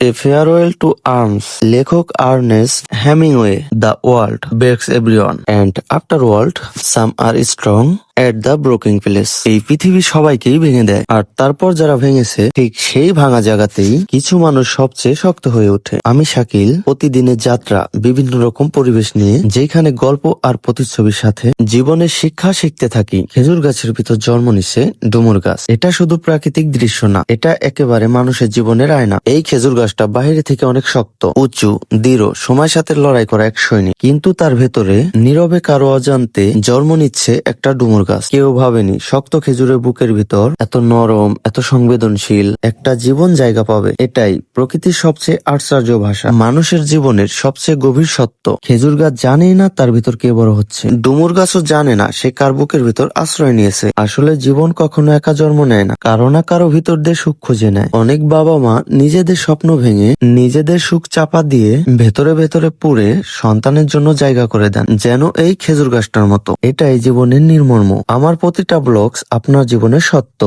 A farewell to arms, লেখক Ernest Hemingway. The world breaks everyone and after world some are strong at the broken place. এই পৃথিবী সবাইকেই ভেঙে দেয়, আর তারপর যারা ভেঙেছে ঠিক সেই ভাঙা জায়গাতেই কিছু মানুষ সবচেয়ে শক্ত হয়ে ওঠে। আমি শাকিল, প্রতিদিনের যাত্রা বিভিন্ন রকম পরিবেশ নিয়ে, যেখানে গল্প আর প্রতিচ্ছবির সাথে জীবনের শিক্ষা শিখতে থাকি। খেজুর গাছের ভিতর জন্ম নিছে ডুমুর গাছ। এটা শুধু প্রাকৃতিক দৃশ্য না, এটা একেবারে মানুষের জীবনের আয়না। এই খেজুর গাছটা বাইরে থেকে অনেক শক্ত, উঁচু, দৃঢ়, সময়ের সাথে লড়াই করা এক সৈনিক। কিন্তু তার ভেতরে নীরবে কারো অজান্তে জন্ম নিচ্ছে একটা ডুমুর গাছ। কেউ ভাবেনি শক্ত খেজুরের বুকের ভিতর এত নরম, এত সংবেদনশীল একটা জীবন জায়গা পাবে। এটাই প্রকৃতির সবচেয়ে আশ্চর্য ভাষা, মানুষের জীবনের সবচেয়ে গভীর সত্য। খেজুর গাছ জানেই না তার ভিতর কে বড় হচ্ছে, ডুমুর গাছও জানে না সে কার বুকের ভিতর আশ্রয় নিয়েছে। আসলে জীবন কখনো একা জন্ম নেয় না, কারো না কারো ভিতর দিয়ে সুখ খুঁজে নেয়। অনেক বাবা মা নিজেদের স্বপ্ন ভেঙে, নিজেদের সুখ চাপা দিয়ে ভেতরে ভেতরে পুড়ে সন্তানের জন্য জায়গা করে দেন, যেন এই খেজুর গাছটার মতো। এটাই জীবনের নির্মর্ম। আমার প্রতিটা ব্লগস আপনার জীবনের সত্য।